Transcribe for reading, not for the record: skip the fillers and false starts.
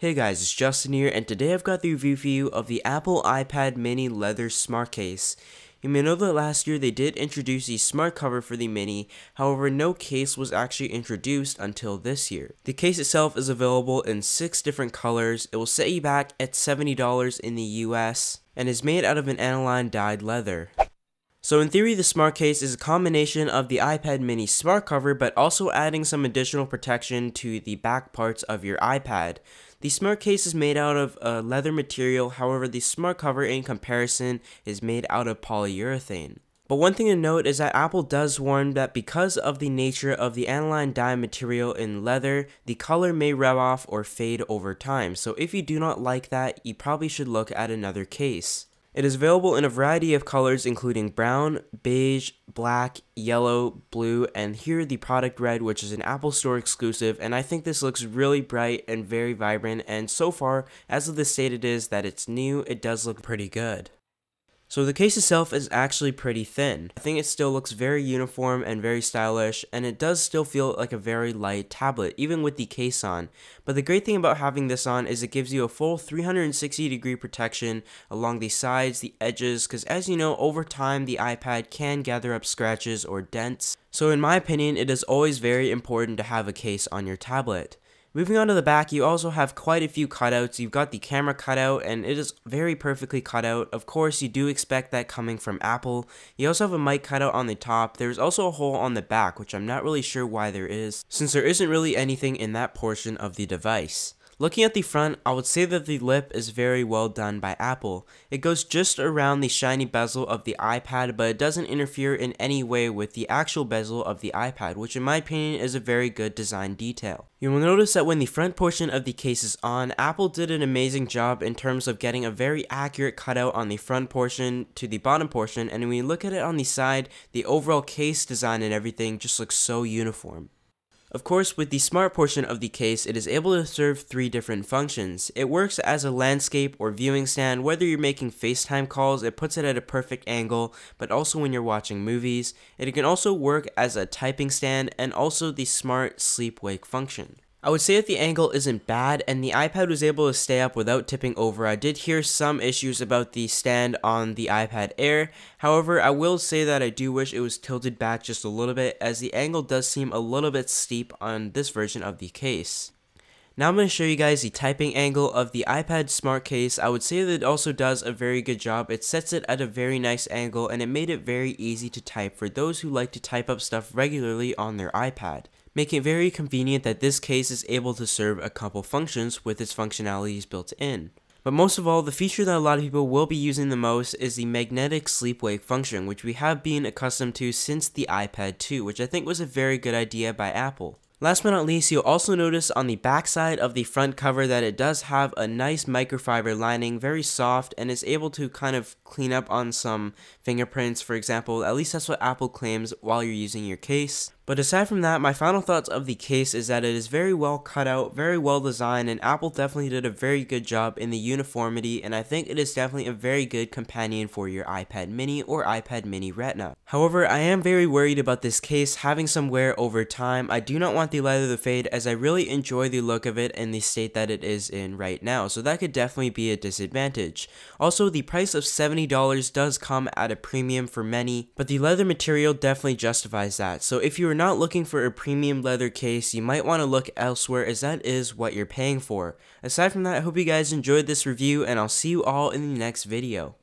Hey guys, it's Justin here, and today I've got the review for you of the Apple iPad mini leather smart case. You may know that last year they did introduce a smart cover for the mini, however no case was actually introduced until this year. The case itself is available in 6 different colors. It will set you back at $70 in the US, and is made out of an aniline dyed leather. So in theory, the smart case is a combination of the iPad mini smart cover, but also adding some additional protection to the back parts of your iPad. The smart case is made out of a leather material, however the smart cover in comparison is made out of polyurethane. But one thing to note is that Apple does warn that because of the nature of the aniline dye material in leather, the color may rub off or fade over time. So if you do not like that, you probably should look at another case. It is available in a variety of colors including brown, beige, black, yellow, blue, and here the product red, which is an Apple Store exclusive, and I think this looks really bright and very vibrant, and so far, as of the state it is that it's new, it does look pretty good. So the case itself is actually pretty thin. I think it still looks very uniform and very stylish, and it does still feel like a very light tablet, even with the case on. But the great thing about having this on is it gives you a full 360-degree protection along the sides, the edges, because as you know, over time the iPad can gather up scratches or dents. So in my opinion, it is always very important to have a case on your tablet. Moving on to the back, you also have quite a few cutouts. You've got the camera cutout, and it is very perfectly cut out. Of course, you do expect that coming from Apple. You also have a mic cutout on the top. There's also a hole on the back, which I'm not really sure why there is, since there isn't really anything in that portion of the device. Looking at the front, I would say that the lip is very well done by Apple. It goes just around the shiny bezel of the iPad, but it doesn't interfere in any way with the actual bezel of the iPad, which in my opinion is a very good design detail. You will notice that when the front portion of the case is on, Apple did an amazing job in terms of getting a very accurate cutout on the front portion to the bottom portion, and when you look at it on the side, the overall case design and everything just looks so uniform. Of course, with the smart portion of the case, it is able to serve 3 different functions. It works as a landscape or viewing stand. Whether you're making FaceTime calls, it puts it at a perfect angle, but also when you're watching movies. It can also work as a typing stand and also the smart sleep-wake function. I would say that the angle isn't bad, and the iPad was able to stay up without tipping over. I did hear some issues about the stand on the iPad Air. However, I will say that I do wish it was tilted back just a little bit, as the angle does seem a little bit steep on this version of the case. Now I'm going to show you guys the typing angle of the iPad smart case. I would say that it also does a very good job. It sets it at a very nice angle, and it made it very easy to type for those who like to type up stuff regularly on their iPad, making it very convenient that this case is able to serve a couple functions with its functionalities built in. But most of all, the feature that a lot of people will be using the most is the magnetic sleep-wake function, which we have been accustomed to since the iPad 2, which I think was a very good idea by Apple. Last but not least, you'll also notice on the back side of the front cover that it does have a nice microfiber lining, very soft, and is able to kind of clean up on some fingerprints, for example. At least that's what Apple claims while you're using your case. But aside from that, my final thoughts of the case is that it is very well cut out, very well designed, and Apple definitely did a very good job in the uniformity, and I think it is definitely a very good companion for your iPad mini or iPad mini Retina. However, I am very worried about this case having some wear over time. I do not want the leather to fade, as I really enjoy the look of it in the state that it is in right now, so that could definitely be a disadvantage. Also, the price of $70 does come at a premium for many, but the leather material definitely justifies that. So if you are not looking for a premium leather case, you might want to look elsewhere, as that is what you're paying for. Aside from that, I hope you guys enjoyed this review, and I'll see you all in the next video.